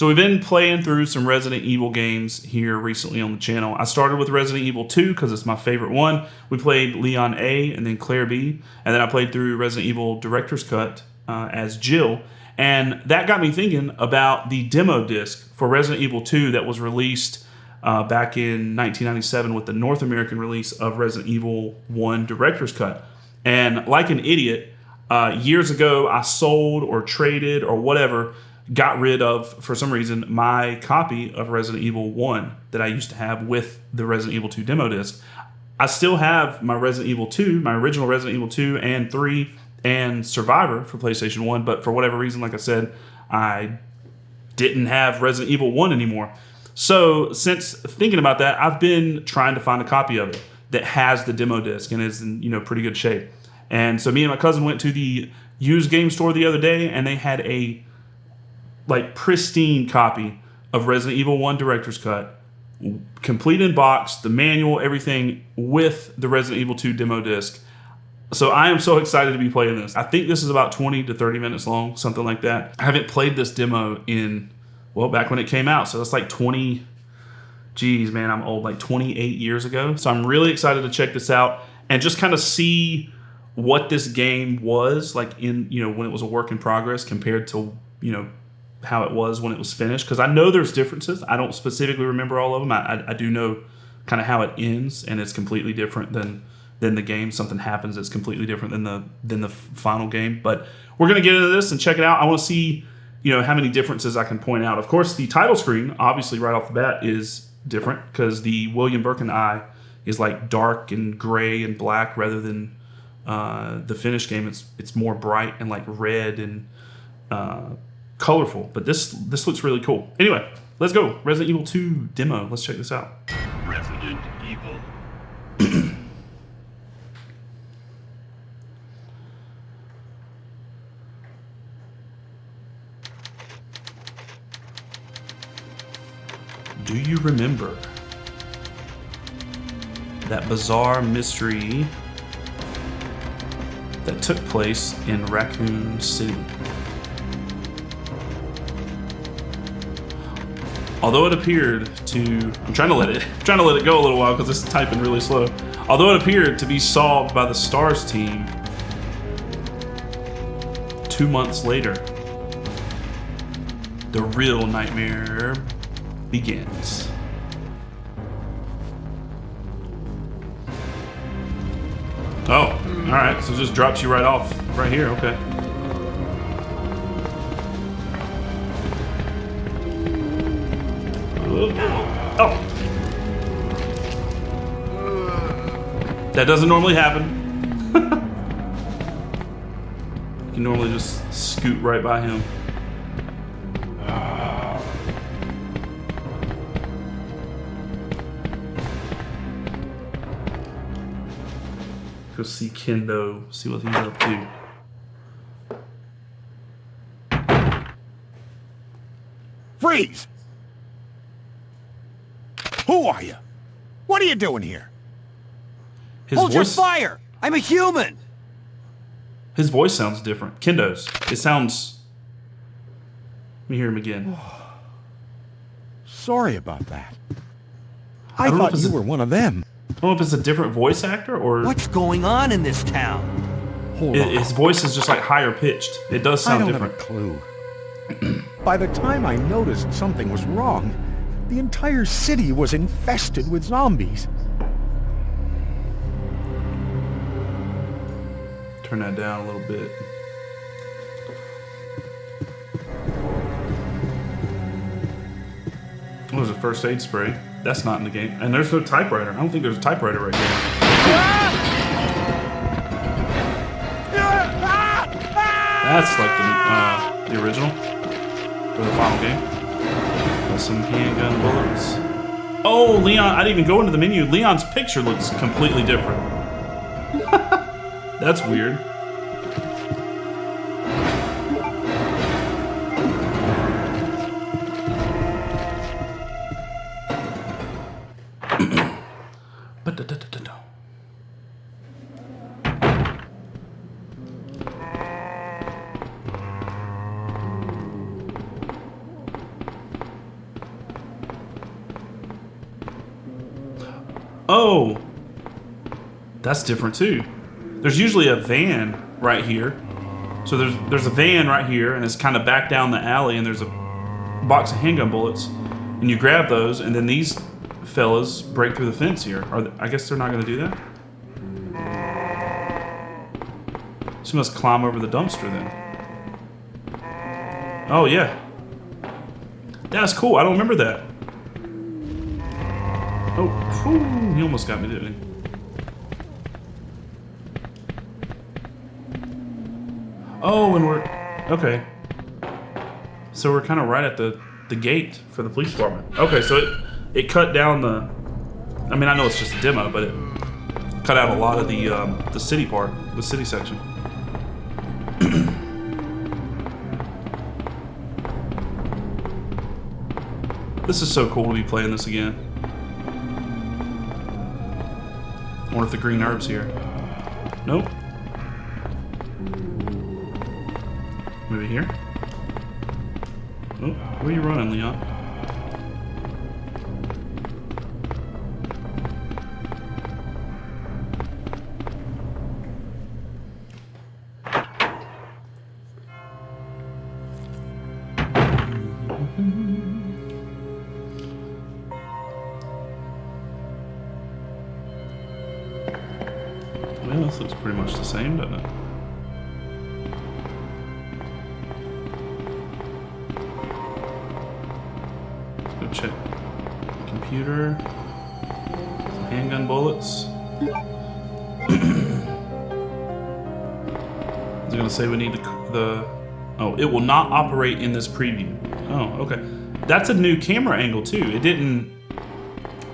So we've been playing through some Resident Evil games here recently on the channel. I started with Resident Evil 2 because it's my favorite one. We played Leon A and then Claire B. And then I played through Resident Evil Director's Cut as Jill. And that got me thinking about the demo disc for Resident Evil 2 that was released back in 1997 with the North American release of Resident Evil 1 Director's Cut. And like an idiot, years ago, I sold or traded or whatever, got rid of, for some reason, my copy of Resident Evil 1 that I used to have with the Resident Evil 2 demo disc. I still have my Resident Evil 2, my original Resident Evil 2 and 3 and Survivor for PlayStation 1, but for whatever reason, like I said, I didn't have Resident Evil 1 anymore. So since thinking about that, I've been trying to find a copy of it that has the demo disc and is in pretty good shape. And so me and my cousin went to the used game store the other day, and they had a pristine copy of Resident Evil 1 Director's Cut, complete in box, the manual, everything, with the Resident Evil 2 demo disc. So I am so excited to be playing this. I think this is about 20 to 30 minutes long, something like that. I haven't played this demo back when it came out. So that's like 20, geez, man, I'm old, like 28 years ago. So I'm really excited to check this out and just kind of see what this game was like when it was a work in progress compared to, how it was when it was finished. Because I know there's differences. I don't specifically remember all of them. I do know kind of how it ends, and it's completely different than the game. Something happens that's completely different than the final game. But we're going to get into this and check it out. I want to see how many differences I can point out. Of course, the title screen, obviously right off the bat, is different because the William Birkin eye is like dark and gray and black rather than the finished game. It's more bright and like red and colorful. But this looks really cool. Anyway, let's go. Resident Evil 2 demo. Let's check this out. Resident Evil. Do you remember that bizarre mystery that took place in Raccoon City? Although it appeared to, I'm trying to let it go a little while because this is typing really slow. Although it appeared to be solved by the STARS team 2 months later, the real nightmare begins. Oh, all right. So it just drops you right off right here. Okay. Oh. That doesn't normally happen. You can normally just scoot right by him. Go see Kendo, see what he's up to. Freeze! Who are you? What are you doing here? Hold your fire! I'm a human! His voice sounds different. Kendo's. It sounds... Let me hear him again. Sorry about that. I thought you were one of them. I don't know if it's a different voice actor or... What's going on in this town? Hold on. His voice is just like higher pitched. It does sound different. I don't have a clue. By the time I noticed something was wrong, the entire city was infested with zombies. Turn that down a little bit. What was it? First aid spray? That's not in the game. And there's no typewriter. I don't think there's a typewriter right now. That's like the original for the final game. With some handgun bullets. Oh, Leon! I didn't even go into the menu. Leon's picture looks completely different. That's weird. Oh, that's different too. There's usually a van right here. So there's a van right here, and it's kind of back down the alley, and there's a box of handgun bullets, and you grab those, and then these fellas break through the fence here. I guess they're not going to do that. She must climb over the dumpster then. Oh yeah, that's cool. I don't remember that. Oh, whew, he almost got me, didn't he? Oh, and we're okay. So we're kind of right at the gate for the police department. Okay, so it cut down the. I mean, I know it's just a demo, but it cut out a lot of the city part, the city section. This is so cool to be playing this again. I wonder if the green herb's here. Nope. Maybe here? Oh, where are you running, Leon? Well, this looks pretty much the same, doesn't it? Check computer, some handgun bullets. Is it gonna say we need the oh, it will not operate in this preview. Oh, okay. That's a new camera angle too. It didn't,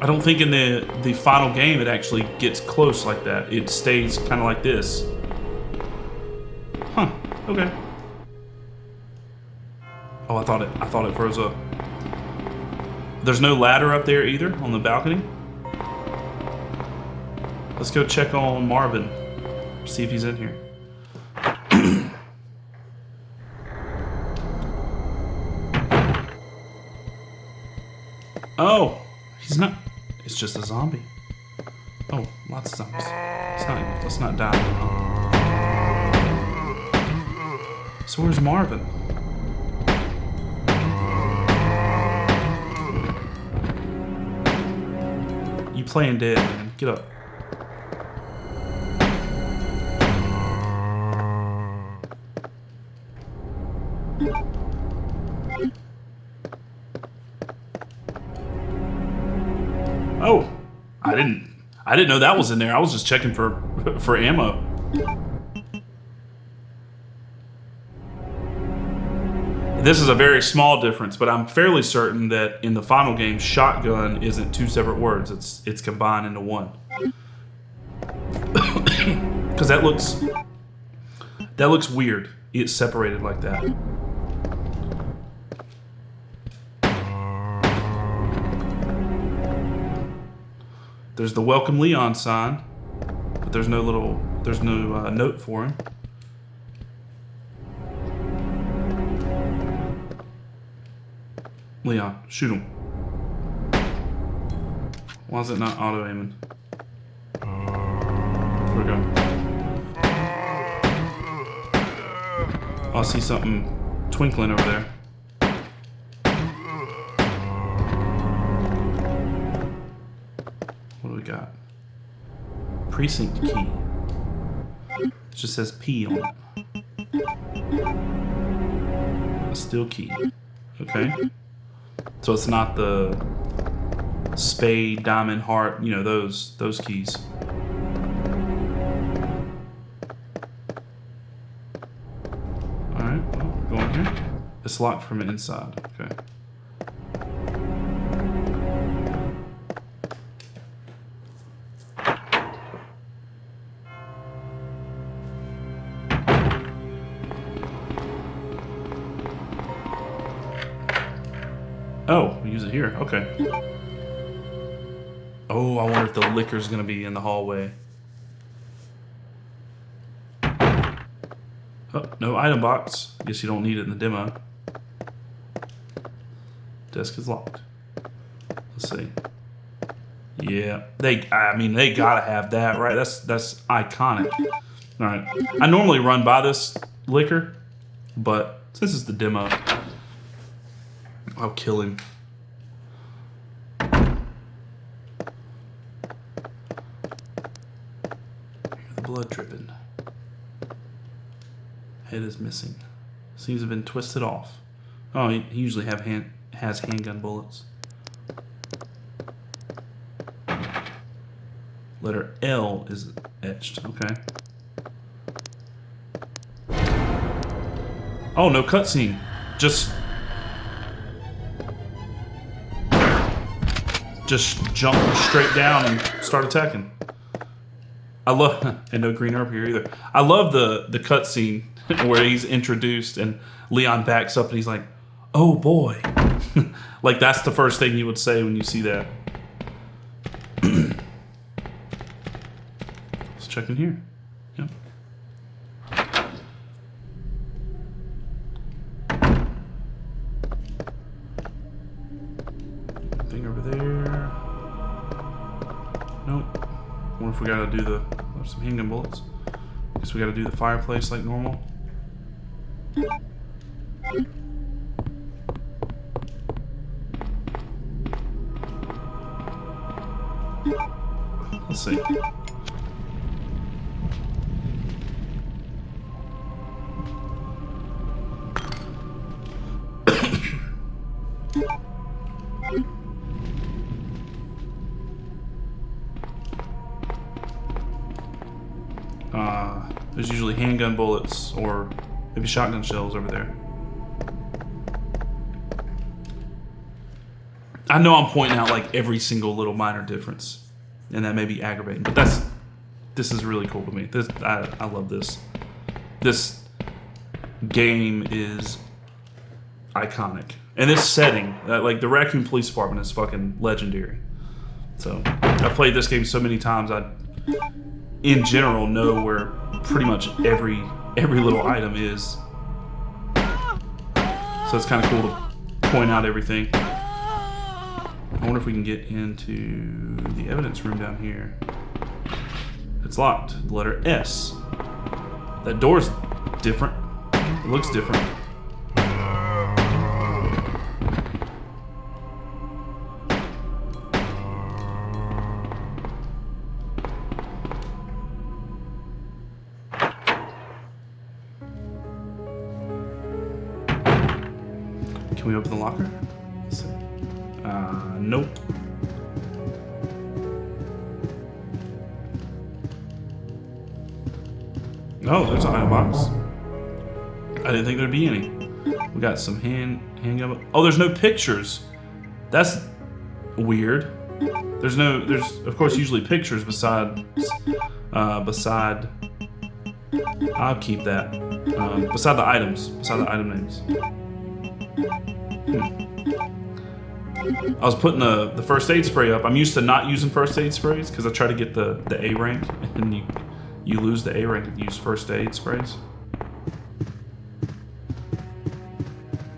I don't think in the final game it actually gets close like that. It stays kind of like this. Huh, okay. Oh, I thought it froze up. There's no ladder up there either on the balcony. Let's go check on Marvin. See if he's in here. Oh, he's not. It's just a zombie. Oh, lots of zombies. Let's not die. So where's Marvin? You playing dead, man. Get up. Oh, I didn't know that was in there. I was just checking for ammo. This is a very small difference, but I'm fairly certain that in the final game, shotgun isn't two separate words. It's combined into one. Because that looks weird. It's separated like that. There's the Welcome Leon sign, but there's no note for him. Leon, shoot him. Why is it not auto-aiming? Where'd it go? Oh, I see something twinkling over there. What do we got? Precinct key. It just says P on it. A steel key. Okay. So it's not the spade, diamond, heart, you know, those keys. Alright, well, go in here. It's locked from the inside. Okay. Oh, we use it here. Okay. Oh, I wonder if the liquor's gonna be in the hallway. Oh, no item box. Guess you don't need it in the demo. Desk is locked. Let's see. Yeah, I mean, they gotta have that, right? That's iconic. All right, I normally run by this liquor, but since it's the demo, I'll kill him. Hear the blood dripping. Head is missing. Seems to have been twisted off. Oh, he usually has handgun bullets. Letter L is etched. Okay. Oh, no cutscene. Just jump straight down and start attacking. I love, and no green herb here either. I love the cutscene where he's introduced and Leon backs up and he's like, "Oh boy," like that's the first thing you would say when you see that. Let's check in here. Yep. Thing over there. Nope. Wonder if we gotta do there's some handgun bullets. Guess we gotta do the fireplace like normal. Let's see. There's usually handgun bullets or maybe shotgun shells over there. I know I'm pointing out like every single little minor difference, and that may be aggravating, but this is really cool to me. I love this. This game is iconic, and this setting, like the Raccoon Police Department, is fucking legendary. So I've played this game so many times. I, in general, know where pretty much every little item is. So it's kind of cool to point out everything. I wonder if we can get into the evidence room down here. It's locked. The letter S. That door's different. It looks different. Can we open the locker? Let's see. Nope. Oh, there's an item box. I didn't think there'd be any. We got some handgun. Oh, there's no pictures. That's weird. There's of course usually pictures beside. I'll keep that. Beside the items, beside the item names. I was putting the first aid spray up. I'm used to not using first aid sprays because I try to get the A rank, and you lose the A rank if you use first aid sprays.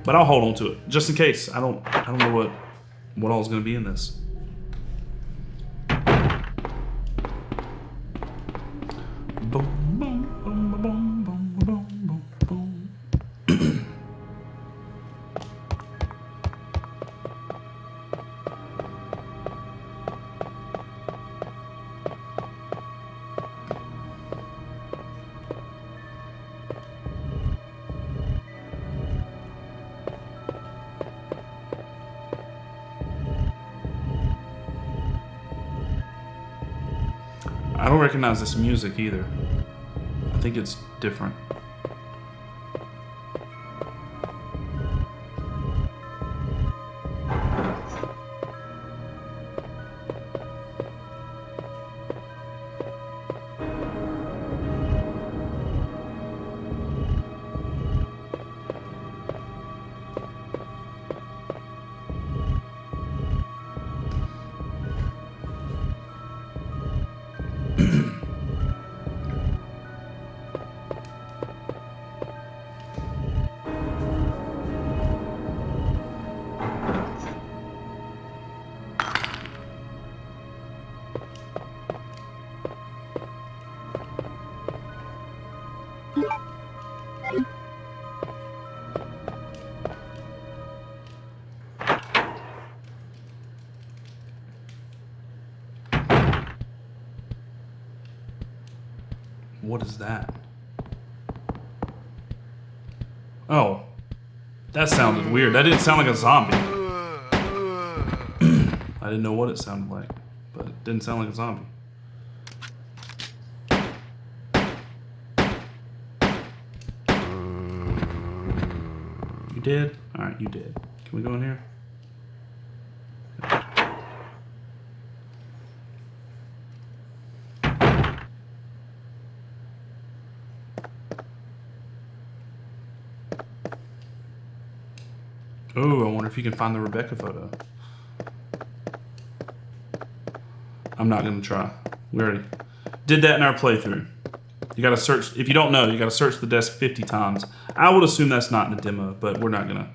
But I'll hold on to it just in case. I don't know what all is going to be in this. Boom, boom, boom, boom, boom, boom, boom, boom. I don't recognize this music either. I think it's different. What is that? Oh. That sounded weird. That didn't sound like a zombie. I didn't know what it sounded like, but it didn't sound like a zombie. You did? Alright, you did. Can we go in here? Oh, I wonder if you can find the Rebecca photo. I'm not going to try. We already did that in our playthrough. You got to search. If you don't know, you got to search the desk 50 times. I would assume that's not in the demo, but we're not gonna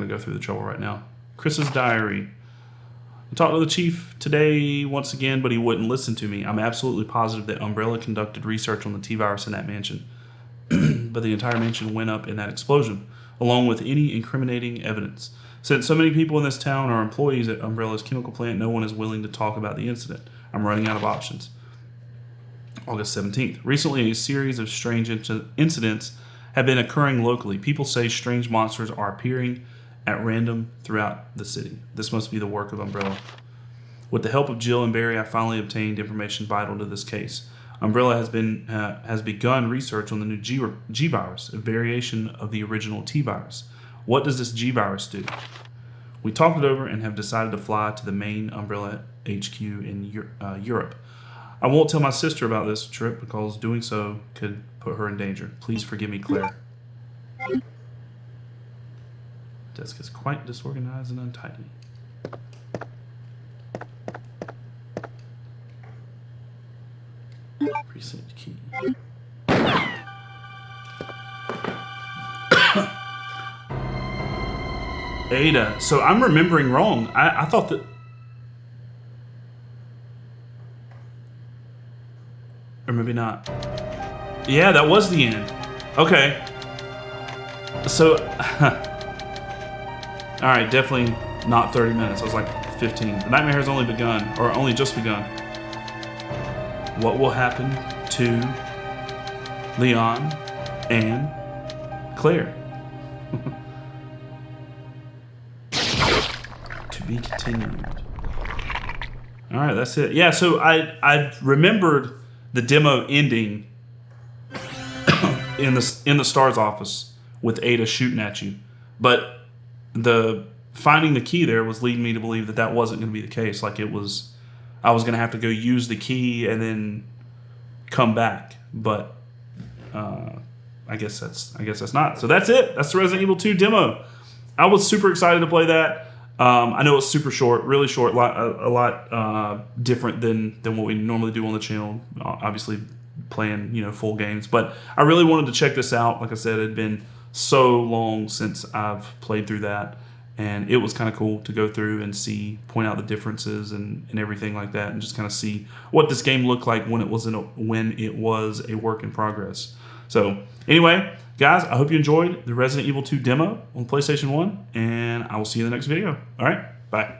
go through the trouble right now. Chris's diary. I talked to the chief today once again, but he wouldn't listen to me. I'm absolutely positive that Umbrella conducted research on the T-virus in that mansion, but the entire mansion went up in that explosion, along with any incriminating evidence. Since so many people in this town are employees at Umbrella's chemical plant, no one is willing to talk about the incident. I'm running out of options. August 17th. Recently, a series of strange incidents have been occurring locally. People say strange monsters are appearing at random throughout the city. This must be the work of Umbrella. With the help of Jill and Barry, I finally obtained information vital to this case. Umbrella has begun research on the new G virus, a variation of the original T virus. What does this G virus do? We talked it over and have decided to fly to the main Umbrella HQ in Europe. I won't tell my sister about this trip because doing so could put her in danger. Please forgive me, Claire. Desk is quite disorganized and untidy. Precinct key. Ada. So I'm remembering wrong. I thought that... Or maybe not. Yeah, that was the end. Okay. So... Alright, definitely not 30 minutes. I was like 15. The nightmare has only begun. Or only just begun. What will happen to Leon and Claire? To be continued. Alright, that's it. Yeah, so I remembered the demo ending in the STARS office with Ada shooting at you. But the finding the key there was leading me to believe that that wasn't going to be the case. Like it was, I was going to have to go use the key and then come back. But I guess that's not. So that's it. That's the Resident Evil 2 demo. I was super excited to play that. I know it's super short, really short, a lot different than what we normally do on the channel. Obviously, playing full games, but I really wanted to check this out. Like I said, it had been so long since I've played through that, and it was kind of cool to go through and point out the differences and everything like that, and just kind of see what this game looked like when it was a work in progress. So anyway, guys, I hope you enjoyed the Resident Evil 2 demo on PlayStation 1, and I will see you in the next video. All right, bye.